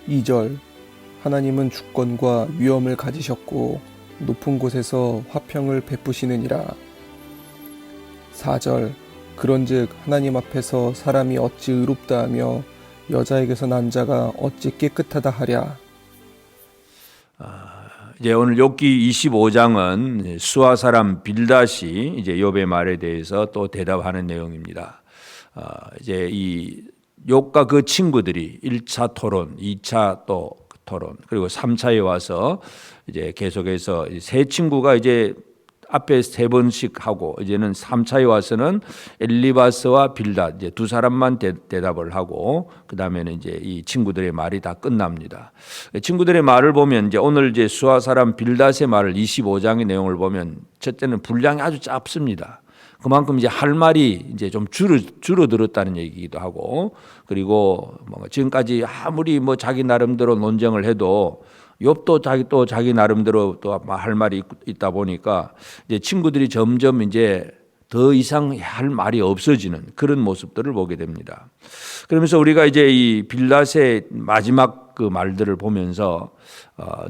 2절 하나님은 주권과 위엄을 가지셨고 높은 곳에서 화평을 베푸시느니라. 4절 그런즉 하나님 앞에서 사람이 어찌 의롭다 하며 여자에게서 난 자가 어찌 깨끗하다 하랴. 이제 오늘 욥기 25장은 수아 사람 빌닷이 이제 욥의 말에 대해서 또 대답하는 내용입니다. 이제 이 욥과 그 친구들이 1차 토론, 2차 또 토론, 그리고 3차에 와서 이제 계속해서 세 친구가 이제 앞에 세 번씩 하고 이제는 3차에 와서는 엘리바스와 빌닷 이제 두 사람만 대답을 하고 그 다음에는 이제 이 친구들의 말이 다 끝납니다. 친구들의 말을 보면 이제 오늘 이제 수아 사람 빌닷의 말을 25장의 내용을 보면 첫째는 분량이 아주 짧습니다. 그만큼 이제 할 말이 이제 좀 줄어들었다는 얘기기도 하고, 그리고 뭐 지금까지 아무리 뭐 자기 나름대로 논쟁을 해도 욥도 자기 나름대로 또 할 말이 있다 보니까 이제 친구들이 점점 이제 더 이상 할 말이 없어지는 그런 모습들을 보게 됩니다. 그러면서 우리가 이제 이 빌닷의 마지막 그 말들을 보면서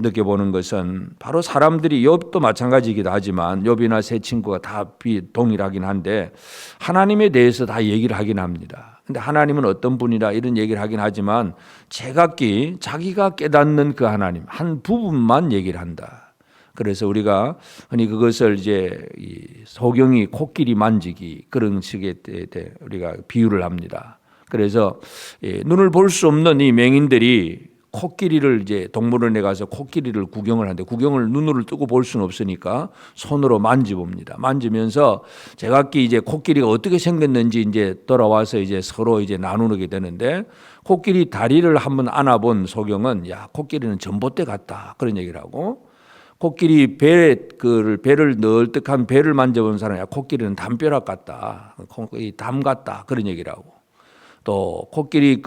느껴보는 것은 바로 사람들이 욥도 마찬가지이기도 하지만 욥이나 세 친구가 다 동일하긴 한데 하나님에 대해서 다 얘기를 하긴 합니다. 근데 하나님은 어떤 분이라 이런 얘기를 하긴 하지만 제각기 자기가 깨닫는 그 하나님 한 부분만 얘기를 한다. 그래서 우리가 흔히 그것을 이제 이 소경이 코끼리 만지기 그런 식의 우리가 비유를 합니다. 그래서 눈을 볼 수 없는 이 맹인들이 코끼리를 이제 동물원에 가서 코끼리를 구경을 하는데 구경을 눈으로 뜨고 볼 수는 없으니까 손으로 만져봅니다. 만지면서 제각기 이제 코끼리가 어떻게 생겼는지 이제 돌아와서 이제 서로 이제 나누게 되는데 코끼리 다리를 한번 안아본 소경은 야 코끼리는 전봇대 같다 그런 얘기를 하고 코끼리 배를 널뜩한 배를 만져본 사람이 야 코끼리는 담벼락 같다, 담 같다 그런 얘기를 하고 또 코끼리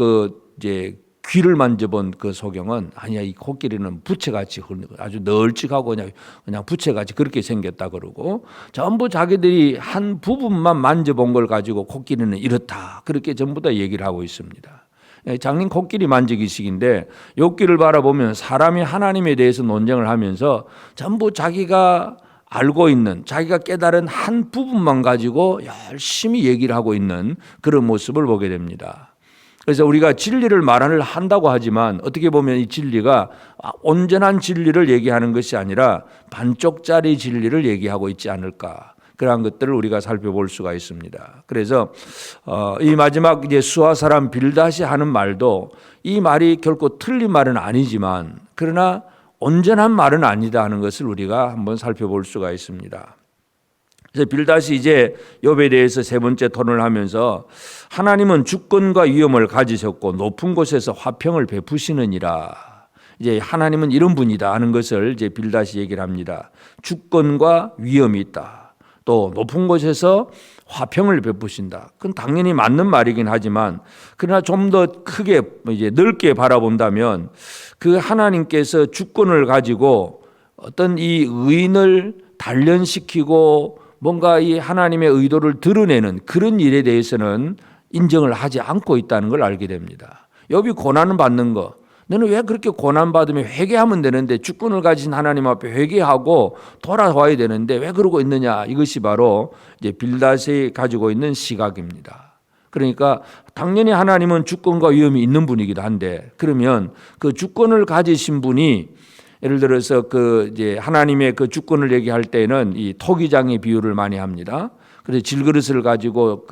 이제 귀를 만져본 그 소경은 아니야 이 코끼리는 부채같이 아주 널찍하고 그냥 부채같이 그렇게 생겼다 그러고 전부 자기들이 한 부분만 만져본 걸 가지고 코끼리는 이렇다 그렇게 전부 다 얘기를 하고 있습니다. 장인 코끼리 만지기식인데 욥기를 바라보면 사람이 하나님에 대해서 논쟁을 하면서 전부 자기가 알고 있는 자기가 깨달은 한 부분만 가지고 열심히 얘기를 하고 있는 그런 모습을 보게 됩니다. 그래서 우리가 진리를 말을 한다고 하지만 어떻게 보면 이 진리가 온전한 진리를 얘기하는 것이 아니라 반쪽짜리 진리를 얘기하고 있지 않을까 그러한 것들을 우리가 살펴볼 수가 있습니다. 그래서 이 마지막 이제 수아 사람 빌닷이 하는 말도 이 말이 결코 틀린 말은 아니지만 그러나 온전한 말은 아니다 하는 것을 우리가 한번 살펴볼 수가 있습니다. 그래서 빌닷이 이제 욥에 대해서 세 번째 토론을 하면서 하나님은 주권과 위엄을 가지셨고 높은 곳에서 화평을 베푸시느니라. 이제 하나님은 이런 분이다 하는 것을 이제 빌닷이 얘기를 합니다. 주권과 위엄이 있다. 또 높은 곳에서 화평을 베푸신다. 그건 당연히 맞는 말이긴 하지만 그러나 좀 더 크게 이제 넓게 바라본다면 그 하나님께서 주권을 가지고 어떤 이 의인을 단련시키고 뭔가 이 하나님의 의도를 드러내는 그런 일에 대해서는 인정을 하지 않고 있다는 걸 알게 됩니다. 욥이 고난을 받는 거, 너는 왜 그렇게 고난 받으면 회개하면 되는데 주권을 가진 하나님 앞에 회개하고 돌아와야 되는데 왜 그러고 있느냐? 이것이 바로 이제 빌닷이 가지고 있는 시각입니다. 그러니까 당연히 하나님은 주권과 위엄이 있는 분이기도 한데 그러면 그 주권을 가지신 분이 예를 들어서 이제 하나님의 그 주권을 얘기할 때는 이 토기장의 비유를 많이 합니다. 그래서 질그릇을 가지고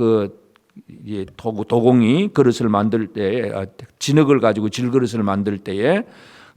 이제 도공이 그릇을 만들 때 진흙을 가지고 질그릇을 만들 때에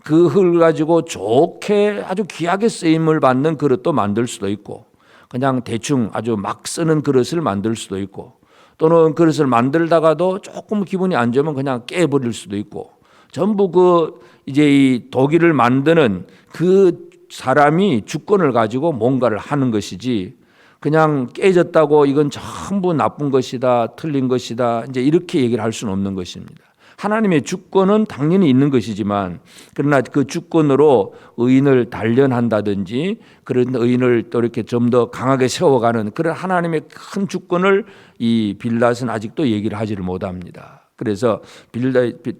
그 흙을 가지고 좋게 아주 귀하게 쓰임을 받는 그릇도 만들 수도 있고 그냥 대충 아주 막 쓰는 그릇을 만들 수도 있고 또는 그릇을 만들다가도 조금 기분이 안 좋으면 그냥 깨버릴 수도 있고 전부 이제 이 도기를 만드는 그 사람이 주권을 가지고 뭔가를 하는 것이지 그냥 깨졌다고 이건 전부 나쁜 것이다, 틀린 것이다, 이제 이렇게 얘기를 할 수는 없는 것입니다. 하나님의 주권은 당연히 있는 것이지만 그러나 그 주권으로 의인을 단련한다든지 그런 의인을 또 이렇게 좀 더 강하게 세워가는 그런 하나님의 큰 주권을 이 빌닷은 아직도 얘기를 하지를 못합니다. 그래서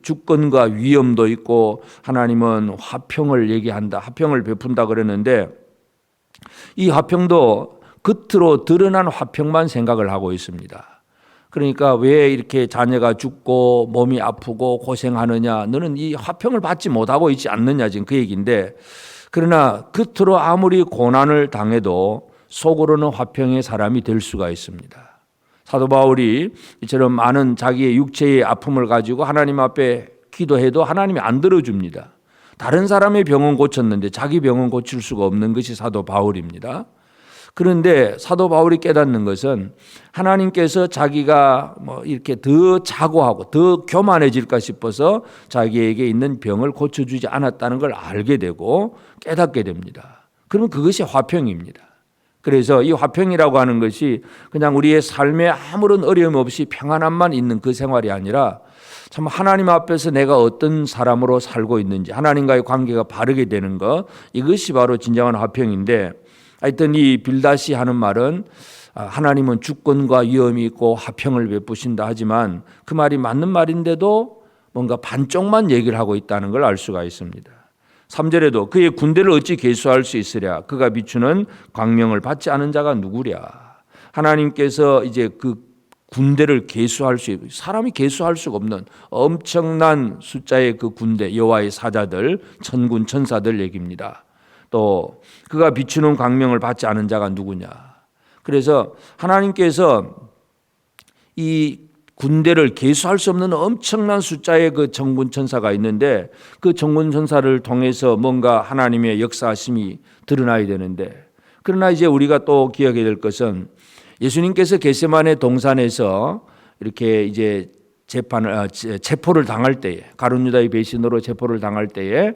주권과 위엄도 있고 하나님은 화평을 얘기한다. 화평을 베푼다 그랬는데 이 화평도 겉으로 드러난 화평만 생각을 하고 있습니다. 그러니까 왜 이렇게 자녀가 죽고 몸이 아프고 고생하느냐, 너는 이 화평을 받지 못하고 있지 않느냐, 지금 그 얘기인데, 그러나 겉으로 아무리 고난을 당해도 속으로는 화평의 사람이 될 수가 있습니다. 사도 바울이 이처럼 많은 자기의 육체의 아픔을 가지고 하나님 앞에 기도해도 하나님이 안 들어줍니다. 다른 사람의 병은 고쳤는데 자기 병은 고칠 수가 없는 것이 사도 바울입니다. 그런데 사도 바울이 깨닫는 것은 하나님께서 자기가 뭐 이렇게 더 자고하고 더 교만해질까 싶어서 자기에게 있는 병을 고쳐주지 않았다는 걸 알게 되고 깨닫게 됩니다. 그러면 그것이 화평입니다. 그래서 이 화평이라고 하는 것이 그냥 우리의 삶에 아무런 어려움 없이 평안함만 있는 그 생활이 아니라 참 하나님 앞에서 내가 어떤 사람으로 살고 있는지 하나님과의 관계가 바르게 되는 것, 이것이 바로 진정한 화평인데, 하여튼 이 빌닷이 하는 말은 하나님은 주권과 위엄이 있고 화평을 베푸신다 하지만 그 말이 맞는 말인데도 뭔가 반쪽만 얘기를 하고 있다는 걸 알 수가 있습니다. 3절에도 그의 군대를 어찌 계수할 수 있으랴, 그가 비추는 광명을 받지 않은 자가 누구랴. 하나님께서 이제 그 군대를 계수할 수, 사람이 계수할 수가 없는 엄청난 숫자의 그 군대, 여호와의 사자들, 천군 천사들 얘기입니다. 또 그가 비추는 광명을 받지 않은 자가 누구냐. 그래서 하나님께서 이 군대를 계수할 수 없는 엄청난 숫자의 그 정군 천사가 있는데 그 정군 천사를 통해서 뭔가 하나님의 역사하심이 드러나야 되는데, 그러나 이제 우리가 또 기억해야 될 것은 예수님께서 겟세마네 동산에서 이렇게 이제 체포를 당할 때에, 가룟 유다의 배신으로 체포를 당할 때에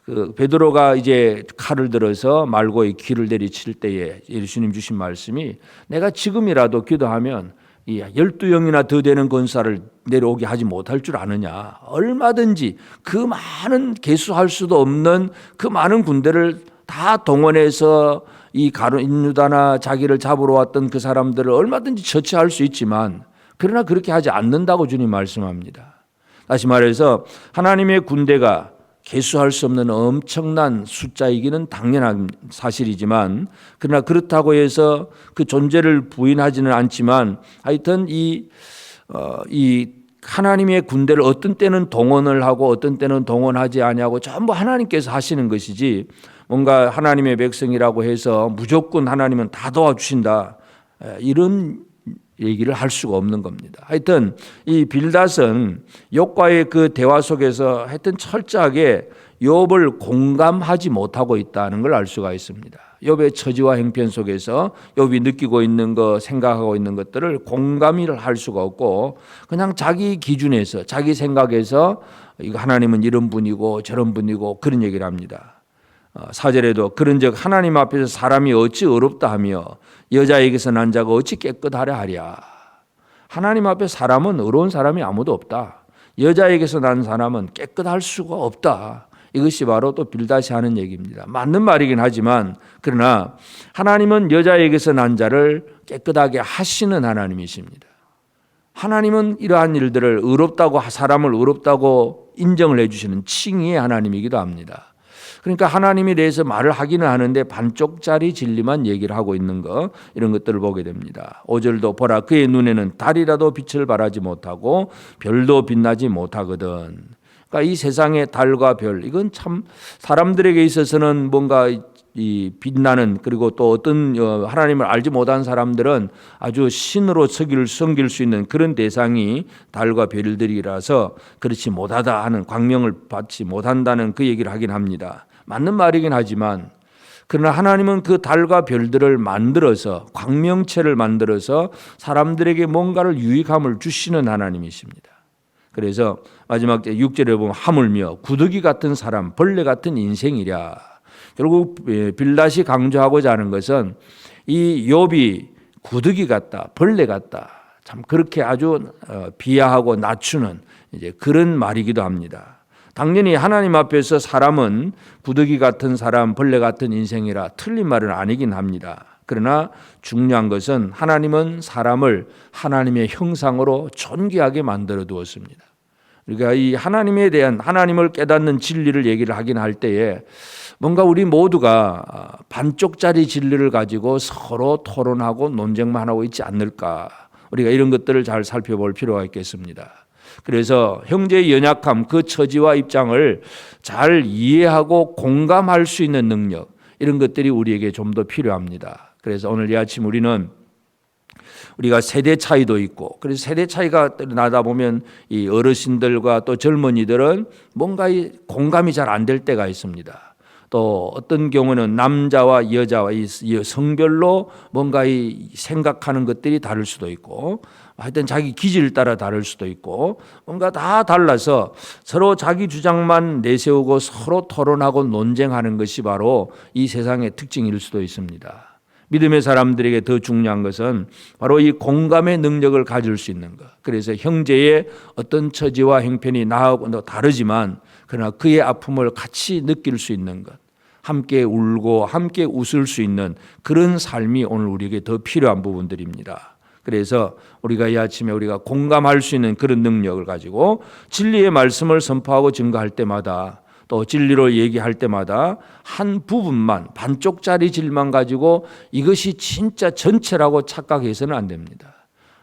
그 베드로가 이제 칼을 들어서 말고의 귀를 내리칠 때에 예수님 주신 말씀이, 내가 지금이라도 기도하면 이 12영이나 더 되는 권사를 내려오게 하지 못할 줄 아느냐. 얼마든지 그 많은 계수할 수도 없는 그 많은 군대를 다 동원해서 이 가룟 유다나 자기를 잡으러 왔던 그 사람들을 얼마든지 처치할 수 있지만, 그러나 그렇게 하지 않는다고 주님 말씀합니다. 다시 말해서 하나님의 군대가 계수할 수 없는 엄청난 숫자이기는 당연한 사실이지만, 그러나 그렇다고 해서 그 존재를 부인하지는 않지만, 하여튼 이 하나님의 군대를 어떤 때는 동원을 하고 어떤 때는 동원하지 아니하고 전부 하나님께서 하시는 것이지, 뭔가 하나님의 백성이라고 해서 무조건 하나님은 다 도와주신다, 이런 얘기를 할 수가 없는 겁니다. 하여튼 이 빌닷은 욥과의 그 대화 속에서 하여튼 철저하게 욥을 공감하지 못하고 있다는 걸 알 수가 있습니다. 욥의 처지와 행편 속에서 욥이 느끼고 있는 것, 생각하고 있는 것들을 공감을 할 수가 없고, 그냥 자기 기준에서, 자기 생각에서 이거 하나님은 이런 분이고 저런 분이고 그런 얘기를 합니다. 4절에도 그런즉 하나님 앞에서 사람이 어찌 어렵다 하며 여자에게서 난 자가 어찌 깨끗하려 하랴. 하나님 앞에 사람은 어려운 사람이 아무도 없다. 여자에게서 난 사람은 깨끗할 수가 없다. 이것이 바로 또 빌닷이 하는 얘기입니다. 맞는 말이긴 하지만, 그러나 하나님은 여자에게서 난 자를 깨끗하게 하시는 하나님이십니다. 하나님은 이러한 일들을 의롭다고, 사람을 의롭다고 인정을 해주시는 칭의의 하나님이기도 합니다. 그러니까 하나님에 대해서 말을 하기는 하는데 반쪽짜리 진리만 얘기를 하고 있는 거, 이런 것들을 보게 됩니다. 5절도 보라, 그의 눈에는 달이라도 빛을 발하지 못하고 별도 빛나지 못하거든. 그러니까 이 세상의 달과 별, 이건 참 사람들에게 있어서는 뭔가 이 빛나는, 그리고 또 어떤 하나님을 알지 못한 사람들은 아주 신으로 섬길 수 있는 그런 대상이 달과 별들이라서 그렇지 못하다 하는, 광명을 받지 못한다는 그 얘기를 하긴 합니다. 맞는 말이긴 하지만, 그러나 하나님은 그 달과 별들을 만들어서, 광명체를 만들어서 사람들에게 뭔가를 유익함을 주시는 하나님이십니다. 그래서 마지막 6절에 보면 하물며 구더기 같은 사람, 벌레 같은 인생이랴. 결국 빌닷이 강조하고자 하는 것은 이 욥이 구더기 같다, 벌레 같다, 참 그렇게 아주 비하하고 낮추는 이제 그런 말이기도 합니다. 당연히 하나님 앞에서 사람은 구더기 같은 사람, 벌레 같은 인생이라 틀린 말은 아니긴 합니다. 그러나 중요한 것은 하나님은 사람을 하나님의 형상으로 존귀하게 만들어 두었습니다. 우리가 이 하나님에 대한 하나님을 깨닫는 진리를 얘기를 하긴 할 때에 뭔가 우리 모두가 반쪽짜리 진리를 가지고 서로 토론하고 논쟁만 하고 있지 않을까. 우리가 이런 것들을 잘 살펴볼 필요가 있겠습니다. 그래서 형제의 연약함, 그 처지와 입장을 잘 이해하고 공감할 수 있는 능력, 이런 것들이 우리에게 좀 더 필요합니다. 그래서 오늘 이 아침 우리가 세대 차이도 있고, 그래서 세대 차이가 나다 보면 이 어르신들과 또 젊은이들은 뭔가 이 공감이 잘 안 될 때가 있습니다. 또 어떤 경우는 남자와 여자와 이 성별로 뭔가 이 생각하는 것들이 다를 수도 있고, 하여튼 자기 기질을 따라 다를 수도 있고, 뭔가 다 달라서 서로 자기 주장만 내세우고 서로 토론하고 논쟁하는 것이 바로 이 세상의 특징일 수도 있습니다. 믿음의 사람들에게 더 중요한 것은 바로 이 공감의 능력을 가질 수 있는 것. 그래서 형제의 어떤 처지와 형편이 나하고 다르지만 그러나 그의 아픔을 같이 느낄 수 있는 것, 함께 울고 함께 웃을 수 있는 그런 삶이 오늘 우리에게 더 필요한 부분들입니다. 그래서 우리가 이 아침에 우리가 공감할 수 있는 그런 능력을 가지고 진리의 말씀을 선포하고 증거할 때마다, 또 진리로 얘기할 때마다 한 부분만, 반쪽짜리 진리만 가지고 이것이 진짜 전체라고 착각해서는 안 됩니다.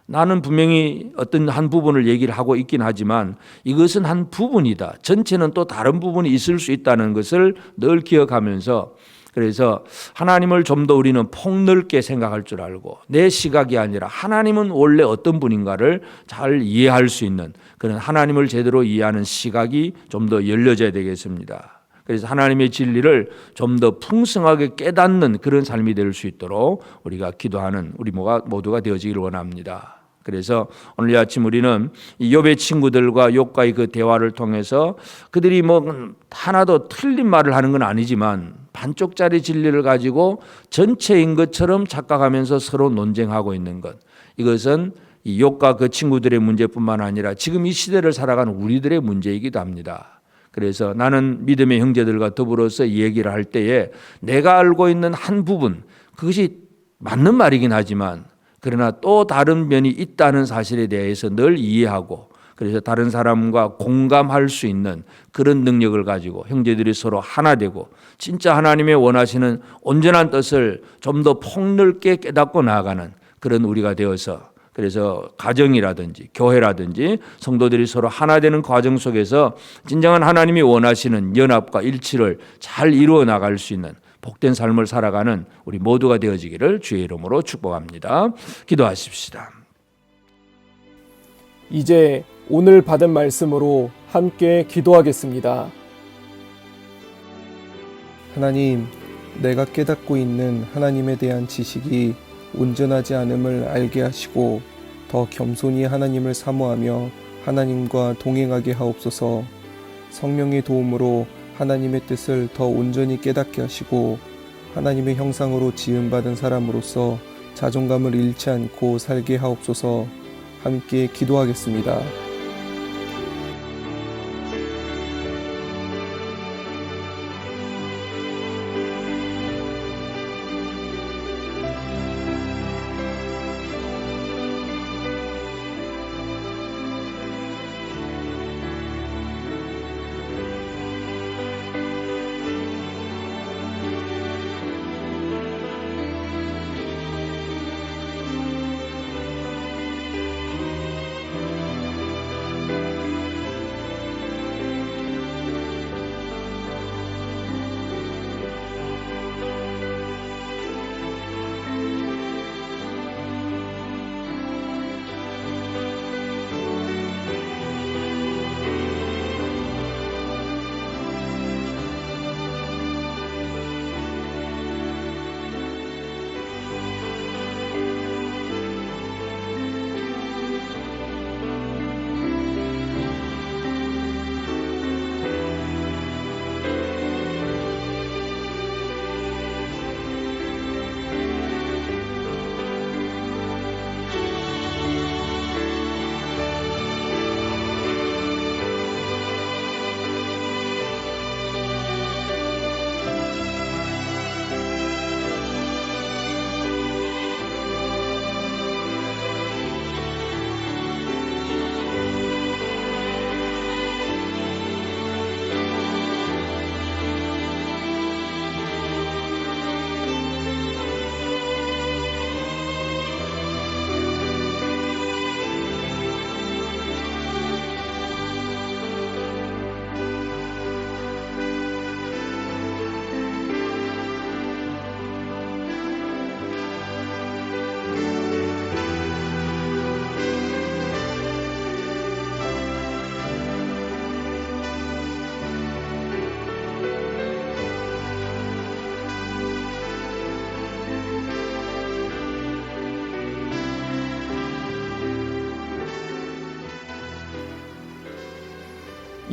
나는 분명히 어떤 한 부분을 얘기를 하고 있긴 하지만 이것은 한 부분이다. 전체는 또 다른 부분이 있을 수 있다는 것을 늘 기억하면서, 그래서 하나님을 좀 더 우리는 폭넓게 생각할 줄 알고 내 시각이 아니라 하나님은 원래 어떤 분인가를 잘 이해할 수 있는 그런 하나님을 제대로 이해하는 시각이 좀 더 열려져야 되겠습니다. 그래서 하나님의 진리를 좀 더 풍성하게 깨닫는 그런 삶이 될 수 있도록 우리가 기도하는 우리 모두가 되어지기를 원합니다. 그래서 오늘 이 아침 우리는 이 욥의 친구들과 욥과의 그 대화를 통해서 그들이 뭐 하나도 틀린 말을 하는 건 아니지만 반쪽짜리 진리를 가지고 전체인 것처럼 착각하면서 서로 논쟁하고 있는 것, 이것은 이 욥과 그 친구들의 문제뿐만 아니라 지금 이 시대를 살아가는 우리들의 문제이기도 합니다. 그래서 나는 믿음의 형제들과 더불어서 이 얘기를 할 때에 내가 알고 있는 한 부분, 그것이 맞는 말이긴 하지만 그러나 또 다른 면이 있다는 사실에 대해서 늘 이해하고, 그래서 다른 사람과 공감할 수 있는 그런 능력을 가지고 형제들이 서로 하나 되고 진짜 하나님의 원하시는 온전한 뜻을 좀 더 폭넓게 깨닫고 나아가는 그런 우리가 되어서, 그래서 가정이라든지 교회라든지 성도들이 서로 하나 되는 과정 속에서 진정한 하나님이 원하시는 연합과 일치를 잘 이루어 나갈 수 있는 복된 삶을 살아가는 우리 모두가 되어지기를 주의 이름으로 축복합니다. 기도하십시다. 이제 오늘 받은 말씀으로 함께 기도하겠습니다. 하나님, 내가 깨닫고 있는 하나님에 대한 지식이 온전하지 않음을 알게 하시고 더 겸손히 하나님을 사모하며 하나님과 동행하게 하옵소서. 성령의 도움으로 하나님의 뜻을 더 온전히 깨닫게 하시고 하나님의 형상으로 지음받은 사람으로서 자존감을 잃지 않고 살게 하옵소서. 함께 기도하겠습니다.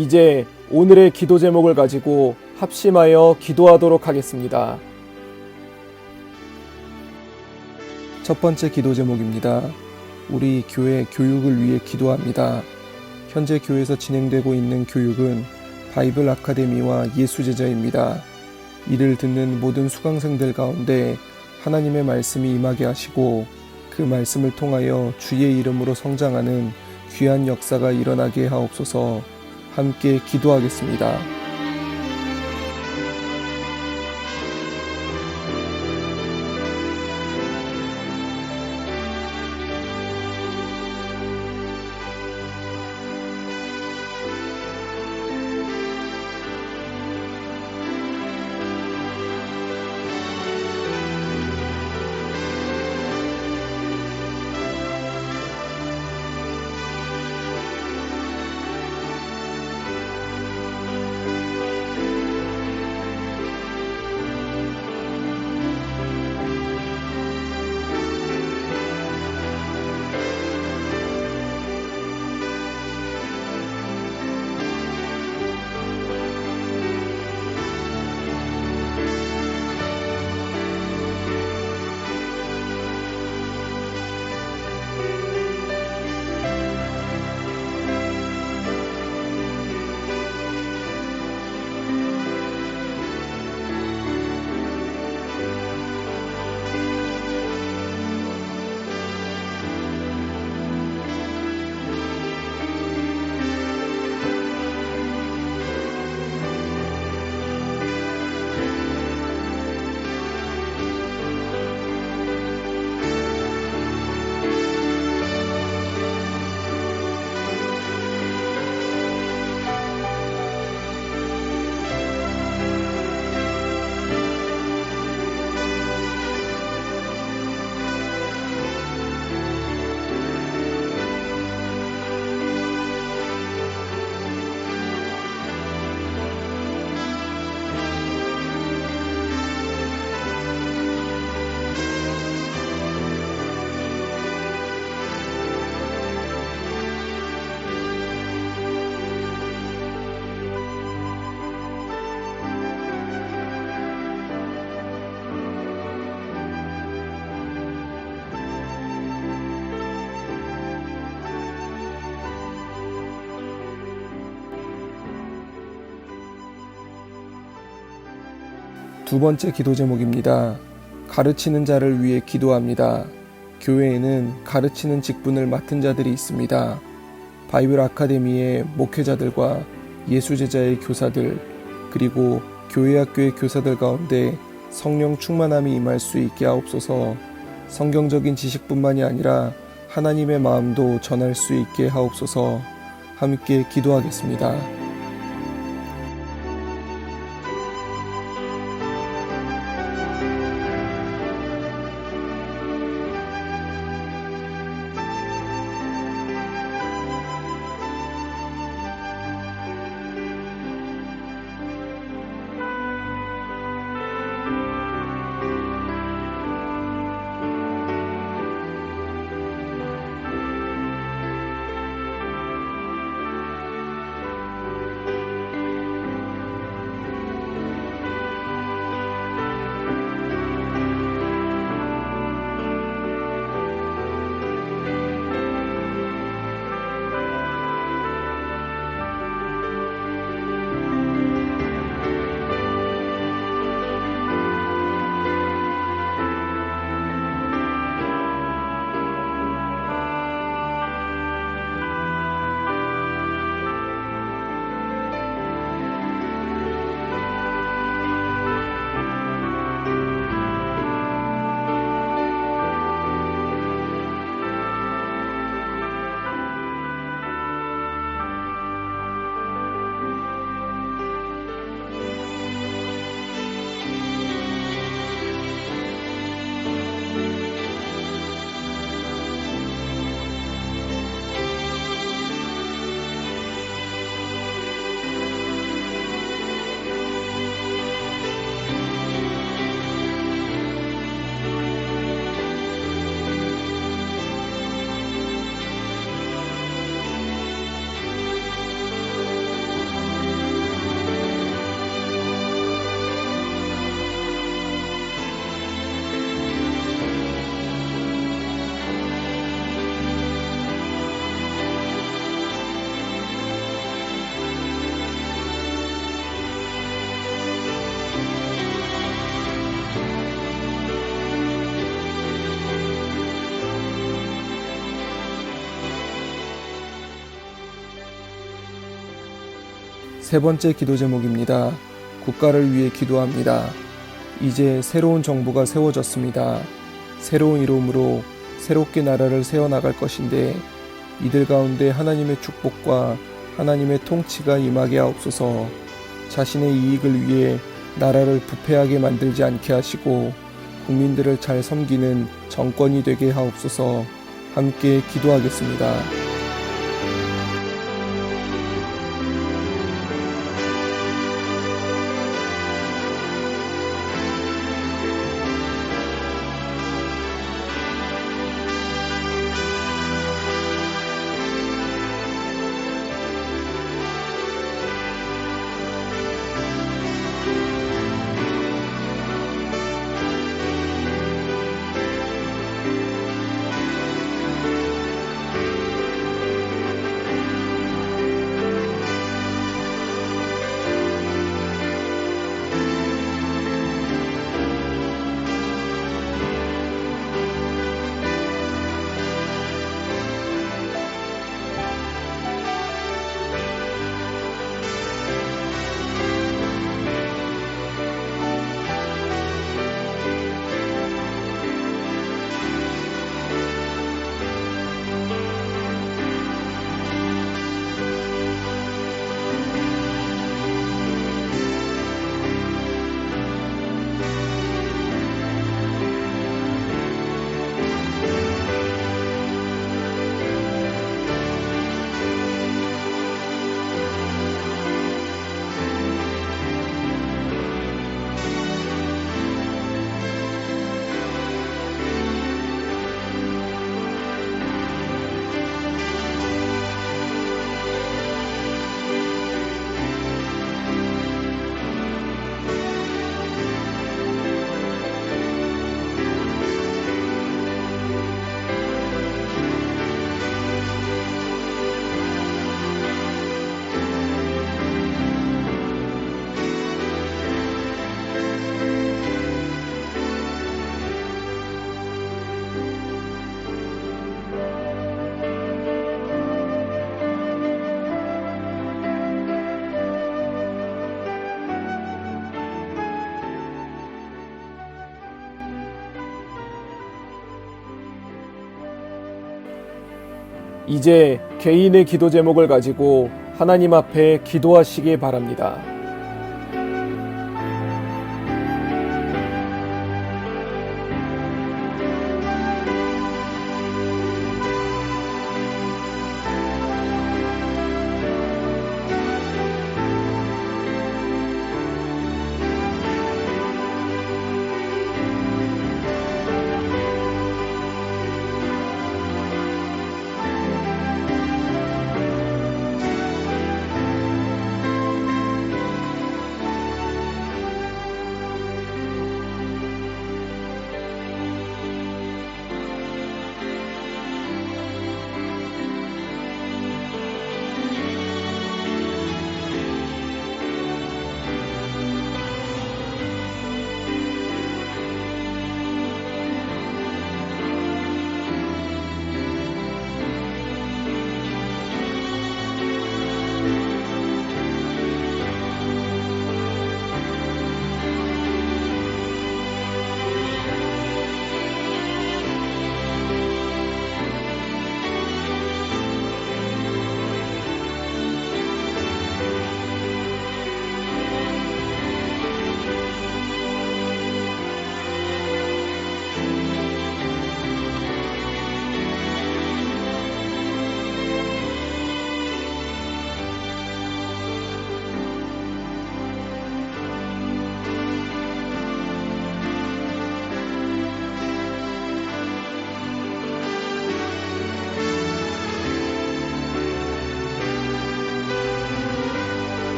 이제 오늘의 기도 제목을 가지고 합심하여 기도하도록 하겠습니다. 첫 번째 기도 제목입니다. 우리 교회 교육을 위해 기도합니다. 현재 교회에서 진행되고 있는 교육은 바이블 아카데미와 예수제자입니다. 이를 듣는 모든 수강생들 가운데 하나님의 말씀이 임하게 하시고 그 말씀을 통하여 주의 이름으로 성장하는 귀한 역사가 일어나게 하옵소서. 함께 기도하겠습니다. 두 번째 기도 제목입니다. 가르치는 자를 위해 기도합니다. 교회에는 가르치는 직분을 맡은 자들이 있습니다. 바이블 아카데미의 목회자들과 예수제자의 교사들, 그리고 교회 학교의 교사들 가운데 성령 충만함이 임할 수 있게 하옵소서. 성경적인 지식뿐만이 아니라 하나님의 마음도 전할 수 있게 하옵소서. 함께 기도하겠습니다. 세 번째 기도 제목입니다. 국가를 위해 기도합니다. 이제 새로운 정부가 세워졌습니다. 새로운 이름으로 새롭게 나라를 세워나갈 것인데 이들 가운데 하나님의 축복과 하나님의 통치가 임하게 하옵소서. 자신의 이익을 위해 나라를 부패하게 만들지 않게 하시고 국민들을 잘 섬기는 정권이 되게 하옵소서. 함께 기도하겠습니다. 이제 개인의 기도 제목을 가지고 하나님 앞에 기도하시기 바랍니다.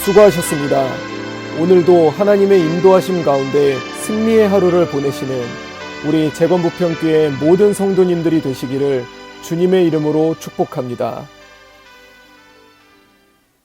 수고하셨습니다. 오늘도 하나님의 인도하심 가운데 승리의 하루를 보내시는 우리 재건부평교회 모든 성도님들이 되시기를 주님의 이름으로 축복합니다.